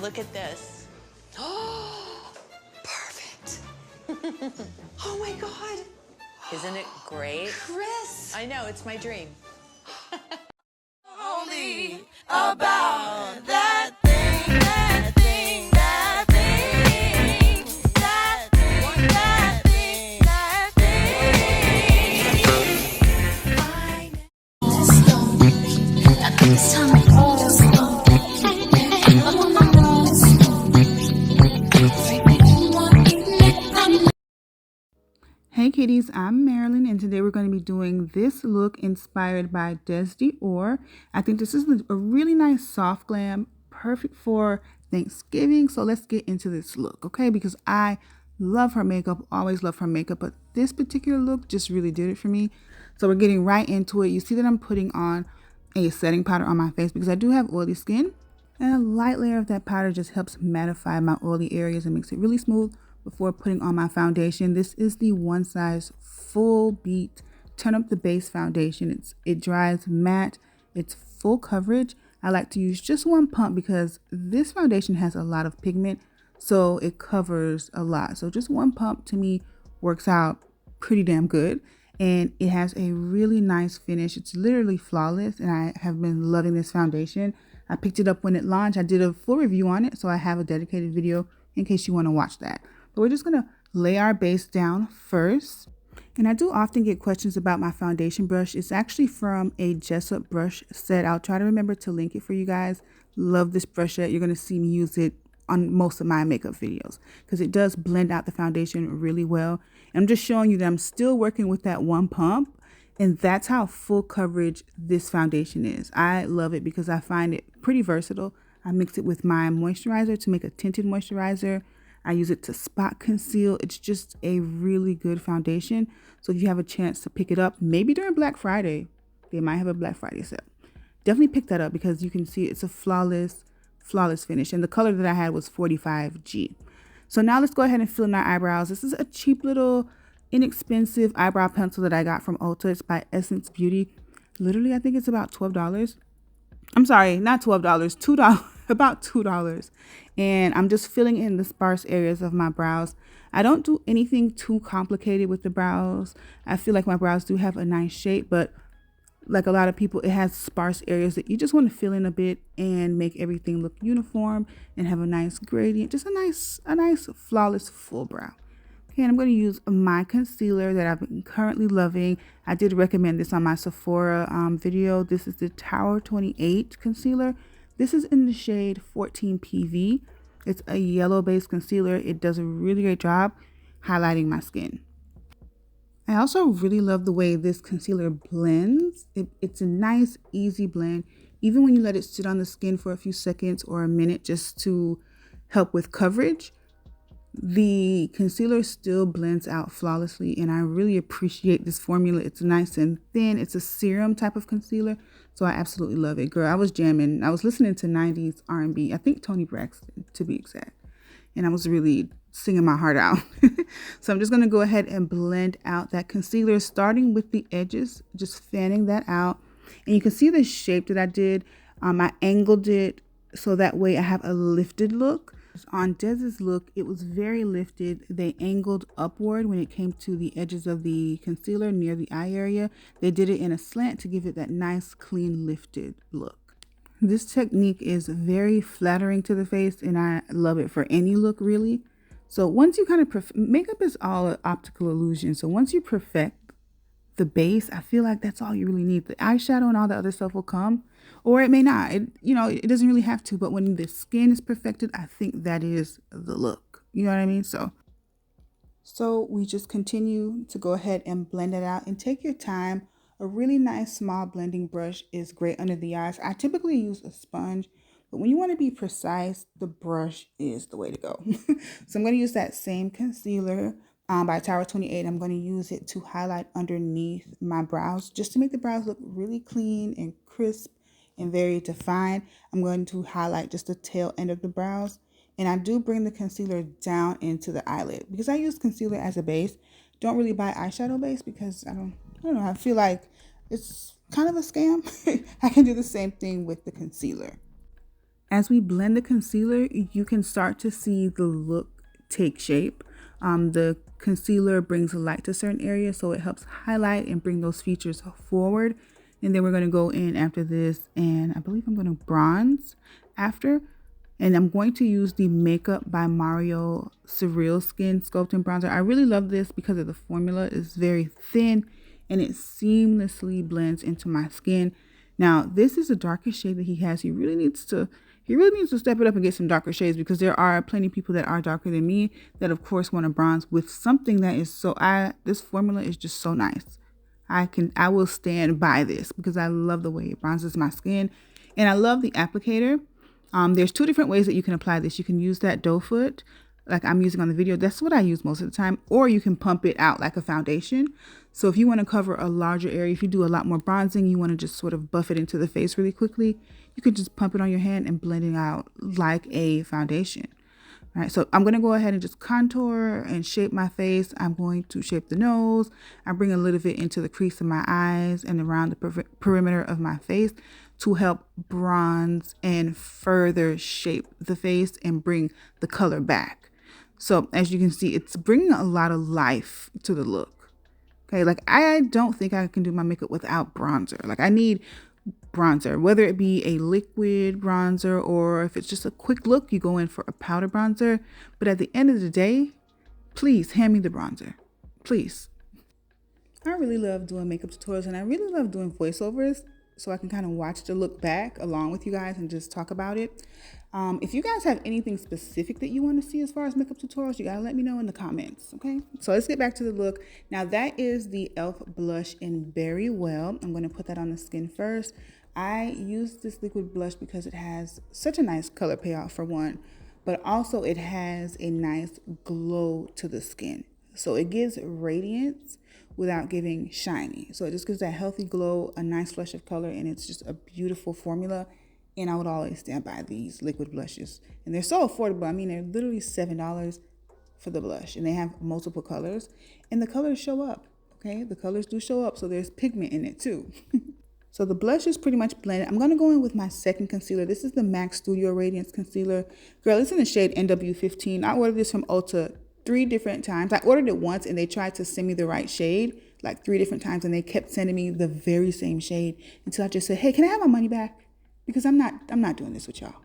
look at this. Oh, perfect. Oh my God. Isn't it great? Chris. I know, it's my dream. Only about that thing, that thing, that thing, that thing, that thing, that thing. This time I just Hey kitties, I'm Marilyn and today we're going to be doing this look inspired by Dior. I think this is a really nice soft glam, perfect for Thanksgiving. So let's get into this look, okay? Because I love her makeup, always love her makeup, but this particular look just really did it for me. So we're getting right into it. You see that I'm putting on a setting powder on my face because I do have oily skin. And a light layer of that powder just helps mattify my oily areas and makes it really smooth before putting on my foundation. This is the One Size Full Beat Turn Up the Base foundation. It dries matte, it's full coverage. I like to use just one pump because this foundation has a lot of pigment, so it covers a lot. So just one pump to me works out pretty damn good, and it has a really nice finish. It's literally flawless, and I have been loving this foundation. I picked it up when it launched. I did a full review on it, so I have a dedicated video in case you want to watch that. But we're just going to lay our base down first. And I do often get questions about my foundation brush. It's actually from a Jessup brush set. I'll try to remember to link it for you guys. Love this brush set. You're going to see me use it on most of my makeup videos because it does blend out the foundation really well. And I'm just showing you that I'm still working with that one pump. And that's how full coverage this foundation is. I love it because I find it pretty versatile. I mix it with my moisturizer to make a tinted moisturizer. I use it to spot conceal. It's just a really good foundation. So if you have a chance to pick it up, maybe during Black Friday, they might have a Black Friday sale. Definitely pick that up because you can see it's a flawless finish. And the color that I had was 45G. So now let's go ahead and fill in our eyebrows. This is a cheap little inexpensive eyebrow pencil that I got from Ulta. It's by Essence Beauty. Literally, I think it's about $12. I'm sorry, not $12, $2, about $2. And I'm just filling in the sparse areas of my brows. I don't do anything too complicated with the brows. I feel like my brows do have a nice shape, but like a lot of people, it has sparse areas that you just want to fill in a bit and make everything look uniform and have a nice gradient. Just a nice flawless full brow. Okay, and I'm going to use my concealer that I've been currently loving. I did recommend this on my Sephora video. This is the Tower 28 concealer. This is in the shade 14PV. It's a yellow-based concealer. It does a really great job highlighting my skin. I also really love the way this concealer blends. It's a nice, easy blend. Even when you let it sit on the skin for a few seconds or a minute just to help with coverage, the concealer still blends out flawlessly, and I really appreciate this formula. It's nice and thin. It's a serum type of concealer, so I absolutely love it. Girl, I was jamming. I was listening to 90s R&B. I think Toni Braxton, to be exact. And I was really singing my heart out. So I'm just going to go ahead and blend out that concealer, starting with the edges, just fanning that out. And you can see the shape that I did. I angled it so that way I have a lifted look. On Dez's look, it was very lifted. They angled upward when it came to the edges of the concealer near the eye area. They did it in a slant to give it that nice, clean, lifted look. This technique is very flattering to the face, and I love it for any look, really. So once you kind of makeup is all an optical illusion. So once you perfect the base, I feel like that's all you really need. The eyeshadow and all the other stuff will come, or it may not. It doesn't really have to, but when the skin is perfected, I think that is the look. You know what I mean? So we just continue to go ahead and blend it out and take your time. A really nice small blending brush is great under the eyes. I typically use a sponge, but when you want to be precise, the brush is the way to go. So I'm going to use that same concealer by Tower 28. I'm going to use it to highlight underneath my brows just to make the brows look really clean and crisp and very defined. I'm going to highlight just the tail end of the brows, and I do bring the concealer down into the eyelid because I use concealer as a base. Don't really buy eyeshadow base because I don't know, I feel like it's kind of a scam. I can do the same thing with the concealer. As we blend the concealer, you can start to see the look take shape. The concealer brings light to certain areas, so it helps highlight and bring those features forward. And then we're going to go in after this, and I believe I'm going to bronze after. And I'm going to use the Makeup by Mario Surreal Skin Sculpting Bronzer. I really love this because of the formula. It's very thin and it seamlessly blends into my skin. Now, this is the darkest shade that he has. He really needs to step it up and get some darker shades, because there are plenty of people that are darker than me that of course want to bronze with something that is this formula is just so nice. I will stand by this because I love the way it bronzes my skin, and I love the applicator. There's two different ways that you can apply this. You can use that doe foot like I'm using on the video. That's what I use most of the time. Or you can pump it out like a foundation. So if you want to cover a larger area, if you do a lot more bronzing, you want to just sort of buff it into the face really quickly, you can just pump it on your hand and blend it out like a foundation. All right, so I'm going to go ahead and just contour and shape my face. I'm going to shape the nose. I bring a little bit into the crease of my eyes and around the perimeter of my face to help bronze and further shape the face and bring the color back. So as you can see, it's bringing a lot of life to the look. Okay, like I don't think I can do my makeup without bronzer. Like I need bronzer, whether it be a liquid bronzer or if it's just a quick look, you go in for a powder bronzer. But at the end of the day, please hand me the bronzer, please. I really love doing makeup tutorials and I really love doing voiceovers so I can kind of watch the look back along with you guys and just talk about it. If you guys have anything specific that you want to see as far as makeup tutorials, you gotta let me know in the comments, okay? So let's get back to the look. Now that is the e.l.f. blush in Very Well. I'm gonna put that on the skin first. I use this liquid blush because it has such a nice color payoff for one, but also it has a nice glow to the skin. So it gives radiance without giving shiny. So it just gives that healthy glow, a nice flush of color, and it's just a beautiful formula. And I would always stand by these liquid blushes. And they're so affordable. I mean, they're literally $7 for the blush. And they have multiple colors. And the colors show up, okay? The colors do show up, so there's pigment in it too. So the blush is pretty much blended. I'm going to go in with my second concealer. This is the MAC Studio Radiance Concealer. Girl, it's in the shade NW15. I ordered this from Ulta 3 different times. I ordered it once and they tried to send me the right shade like 3 different times, and they kept sending me the very same shade until I just said, hey, can I have my money back? Because I'm not doing this with y'all.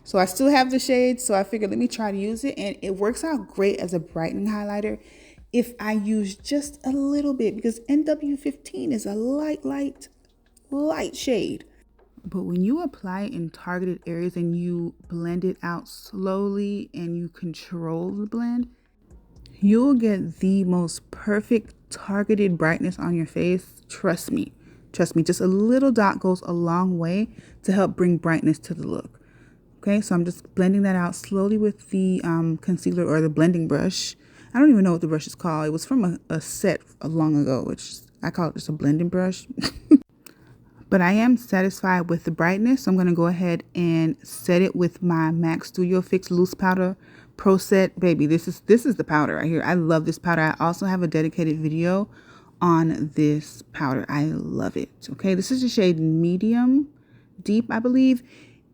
So I still have the shade, so I figured let me try to use it, and it works out great as a brightening highlighter if I use just a little bit, because NW15 is a light shade. But when you apply it in targeted areas and you blend it out slowly and you control the blend, you'll get the most perfect targeted brightness on your face. Trust me, just a little dot goes a long way to help bring brightness to the look. Okay, so I'm just blending that out slowly with the concealer or the blending brush. I don't even know what the brush is called. It was from a set long ago, which I call it just a blending brush. But I am satisfied with the brightness, so I'm going to go ahead and set it with my MAC Studio Fix Loose Powder Pro Set. Baby, this is the powder right here. I love this powder. I also have a dedicated video on this powder. I love it. Okay, this is the shade Medium Deep, I believe.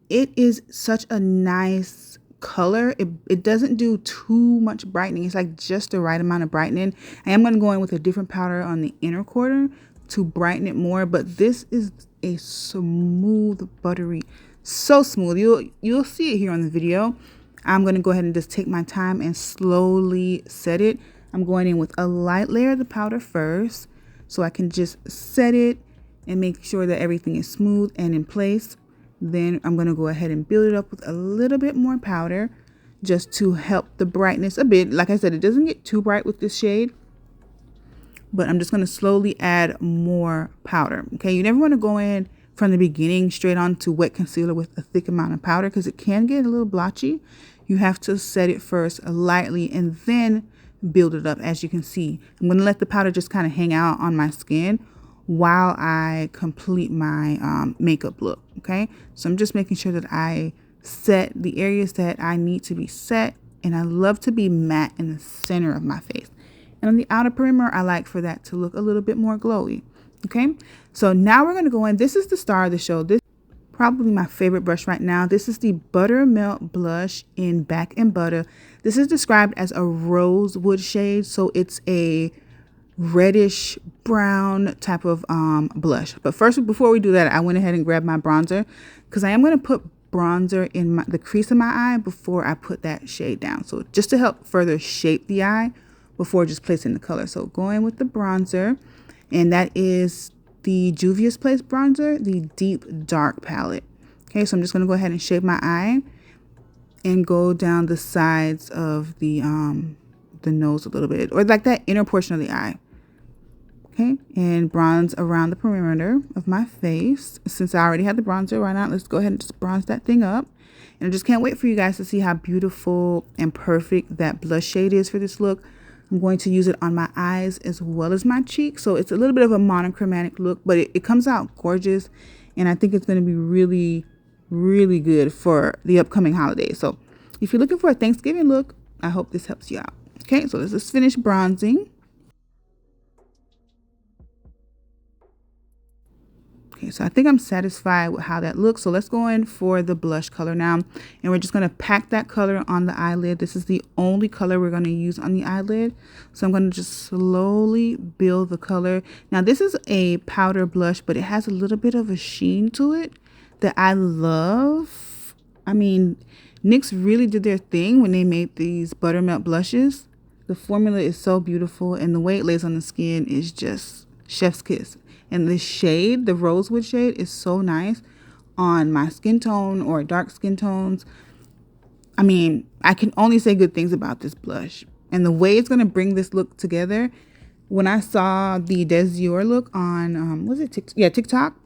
It is such a nice color. It doesn't do too much brightening. It's like just the right amount of brightening. I am going to go in with a different powder on the inner corner to brighten it more, but this is a smooth, buttery, so smooth. You'll see it here on the video. I'm going to go ahead and just take my time and slowly set it. I'm going in with a light layer of the powder first so I can just set it and make sure that everything is smooth and in place. Then I'm going to go ahead and build it up with a little bit more powder just to help the brightness a bit. Like I said, it doesn't get too bright with this shade, but I'm just going to slowly add more powder. Okay, you never want to go in from the beginning straight on to wet concealer with a thick amount of powder because it can get a little blotchy. You have to set it first lightly and then build it up. As you can see, I'm going to let the powder just kind of hang out on my skin while I complete my makeup look. Okay, so I'm just making sure that I set the areas that I need to be set, and I love to be matte in the center of my face. And on the outer perimeter, I like for that to look a little bit more glowy. Okay, so now we're going to go in. This is the star of the show. This probably my favorite brush right now. This is the Buttermelt Blush in Back and Butter. This is described as a rosewood shade, so it's a reddish brown type of blush. But first, before we do that, I went ahead and grabbed my bronzer because I am going to put bronzer in the crease of my eye before I put that shade down. So just to help further shape the eye before just placing the color. So going with the bronzer, and that is the Juvia's Place bronzer, the Deep Dark palette. Okay, so I'm just going to go ahead and shape my eye and go down the sides of the nose a little bit, or like that inner portion of the eye. Okay, and bronze around the perimeter of my face. Since I already had the bronzer, why not? Let's go ahead and just bronze that thing up. And I just can't wait for you guys to see how beautiful and perfect that blush shade is for this look. I'm going to use it on my eyes as well as my cheeks. So it's a little bit of a monochromatic look, but it comes out gorgeous. And I think it's going to be really, really good for the upcoming holidays. So if you're looking for a Thanksgiving look, I hope this helps you out. Okay, so let's just finish bronzing. Okay, so I think I'm satisfied with how that looks. So let's go in for the blush color now. And we're just going to pack that color on the eyelid. This is the only color we're going to use on the eyelid. So I'm going to just slowly build the color. Now this is a powder blush, but it has a little bit of a sheen to it that I love. I mean, NYX really did their thing when they made these buttermelt blushes. The formula is so beautiful, and the way it lays on the skin is just chef's kiss. And this shade, the rosewood shade, is so nice on my skin tone or dark skin tones. I mean, I can only say good things about this blush. And the way it's going to bring this look together, when I saw the Dior look on, was it TikTok?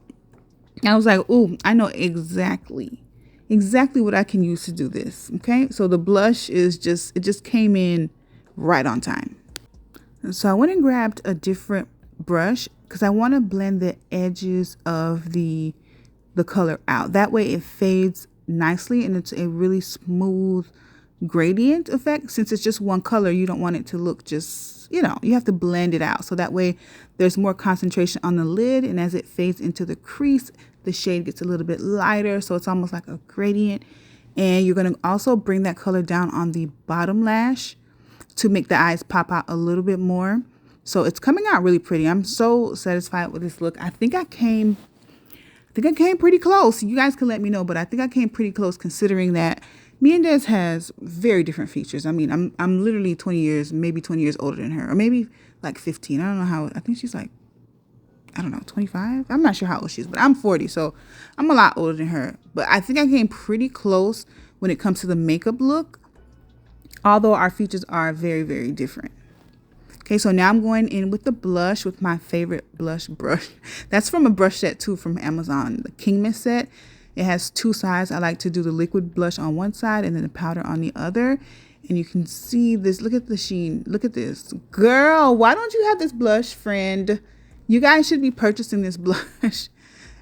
I was like, ooh, I know exactly what I can use to do this. Okay, so the blush is it just came in right on time. So I went and grabbed a different brush because I want to blend the edges of the color out. That way it fades nicely and it's a really smooth gradient effect. Since it's just one color, you don't want it to look just, you have to blend it out. So that way there's more concentration on the lid, and as it fades into the crease, the shade gets a little bit lighter. So it's almost like a gradient. And you're going to also bring that color down on the bottom lash to make the eyes pop out a little bit more. So it's coming out really pretty. I'm so satisfied with this look. I think I came pretty close. You guys can let me know, but I think I came pretty close considering that me and Des has very different features. I mean, I'm literally 20 years older than her, or maybe like 15. I don't know how. I think she's like, I don't know, 25. I'm not sure how old she is, but I'm 40, so I'm a lot older than her. But I think I came pretty close when it comes to the makeup look, although our features are very, very different. Okay, so now I'm going in with the blush with my favorite blush brush. That's from a brush set too from Amazon, the King Mist set. It has two sides. I like to do the liquid blush on one side and then the powder on the other. And you can see this. Look at the sheen. Look at this. Girl, why don't you have this blush, friend? You guys should be purchasing this blush.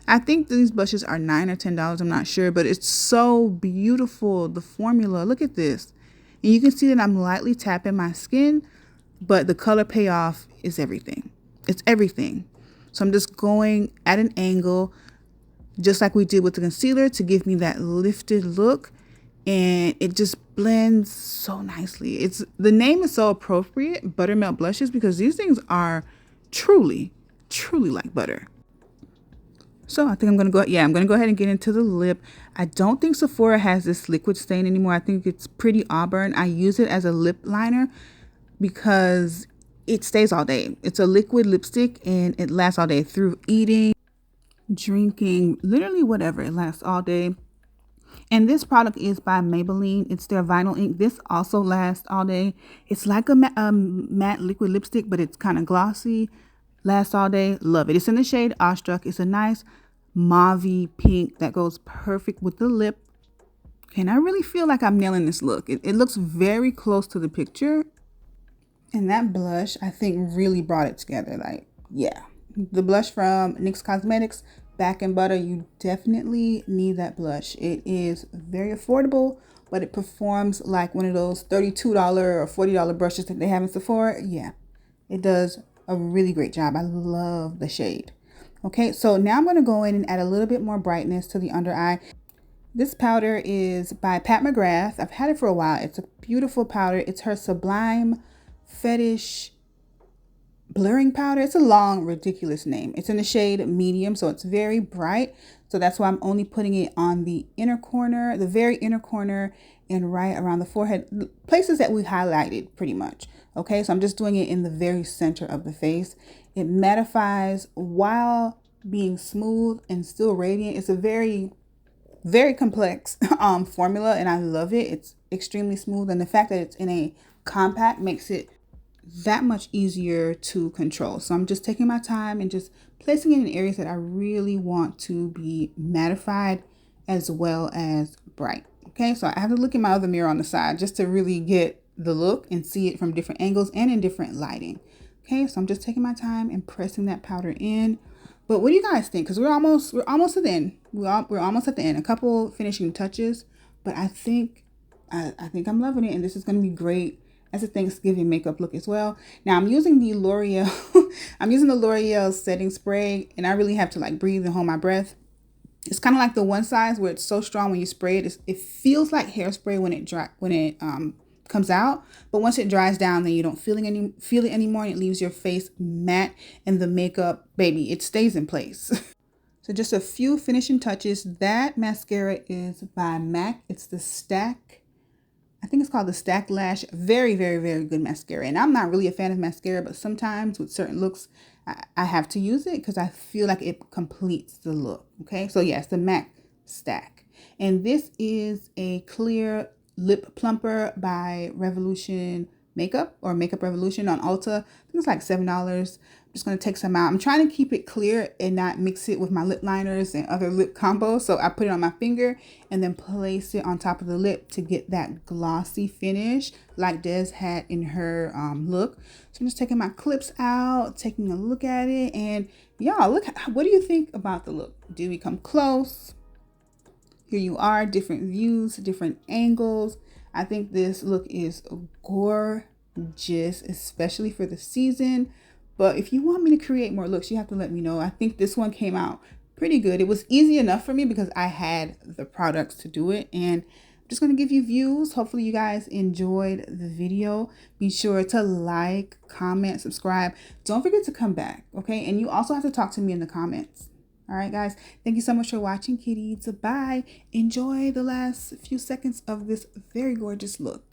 I think these blushes are $9 or $10. I'm not sure, but it's so beautiful. The formula, look at this. And you can see that I'm lightly tapping my skin, but the color payoff is everything. It's everything. So I'm just going at an angle, just like we did with the concealer, to give me that lifted look. And it just blends so nicely. The name is so appropriate, Buttermelt Blushes, because these things are truly, truly like butter. So I think I'm going to go ahead and get into the lip. I don't think Sephora has this liquid stain anymore. I think it's Pretty Auburn. I use it as a lip liner because it stays all day. It's a liquid lipstick and it lasts all day through eating, drinking, literally whatever. It lasts all day. And this product is by Maybelline. It's their vinyl ink. This also lasts all day. It's like a matte liquid lipstick, but it's kind of glossy. Lasts all day. Love it. It's in the shade Awestruck. It's a nice mauvey pink that goes perfect with the lip. And I really feel like I'm nailing this look. It looks very close to the picture. And that blush, I think, really brought it together. Like, yeah. The blush from NYX Cosmetics, Back and Butter, you definitely need that blush. It is very affordable, but it performs like one of those $32 or $40 brushes that they have in Sephora. Yeah, it does a really great job. I love the shade. Okay, so now I'm going to go in and add a little bit more brightness to the under eye. This powder is by Pat McGrath. I've had it for a while. It's a beautiful powder. It's her Sublime Fetish blurring powder. It's a long, ridiculous name. It's in the shade medium, so it's very bright. So that's why I'm only putting it on the inner corner, the very inner corner, and right around the forehead, places that we highlighted pretty much. Okay, so I'm just doing it in the very center of the face. It mattifies while being smooth and still radiant. It's a very complex formula, and I love it. It's extremely smooth, and the fact that it's in a compact makes it that much easier to control. So I'm just taking my time and just placing it in areas that I really want to be mattified as well as bright. Okay, so I have to look in my other mirror on the side just to really get the look and see it from different angles and in different lighting. Okay, so I'm just taking my time and pressing that powder in. But what do you guys think? Because we're almost at the end. We're almost at the end. A couple finishing touches, but I think I'm loving it, and this is going to be great as a Thanksgiving makeup look as well. Now I'm using the L'Oreal I'm using the L'Oreal setting spray, and I really have to like breathe and hold my breath. It's kind of like the one size where it's so strong when you spray it. It feels like hairspray when it comes out, but once it dries down, then you don't feel it anymore, and it leaves your face matte, and the makeup, baby, it stays in place. So just a few finishing touches. That mascara is by MAC. It's the Stack. I think it's called the Stack Lash. Very, very, very good mascara. And I'm not really a fan of mascara, but sometimes with certain looks, I have to use it because I feel like it completes the look. Okay, so yes, the MAC Stack. And this is a clear lip plumper by Revolution Makeup, or Makeup Revolution on Ulta. I think it's like $7. I'm just going to take some out. I'm trying to keep it clear and not mix it with my lip liners and other lip combos. So I put it on my finger and then place it on top of the lip to get that glossy finish like Des had in her look. So I'm just taking my clips out, taking a look at it. And y'all, look, what do you think about the look? Do we come close? Here you are, different views, different angles. I think this look is gorgeous, especially for the season. But if you want me to create more looks, you have to let me know. I think this one came out pretty good. It was easy enough for me because I had the products to do it. And I'm just going to give you views. Hopefully you guys enjoyed the video. Be sure to like, comment, subscribe. Don't forget to come back, okay? And you also have to talk to me in the comments. All right, guys. Thank you so much for watching, kitties. Bye. Enjoy the last few seconds of this very gorgeous look.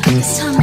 This time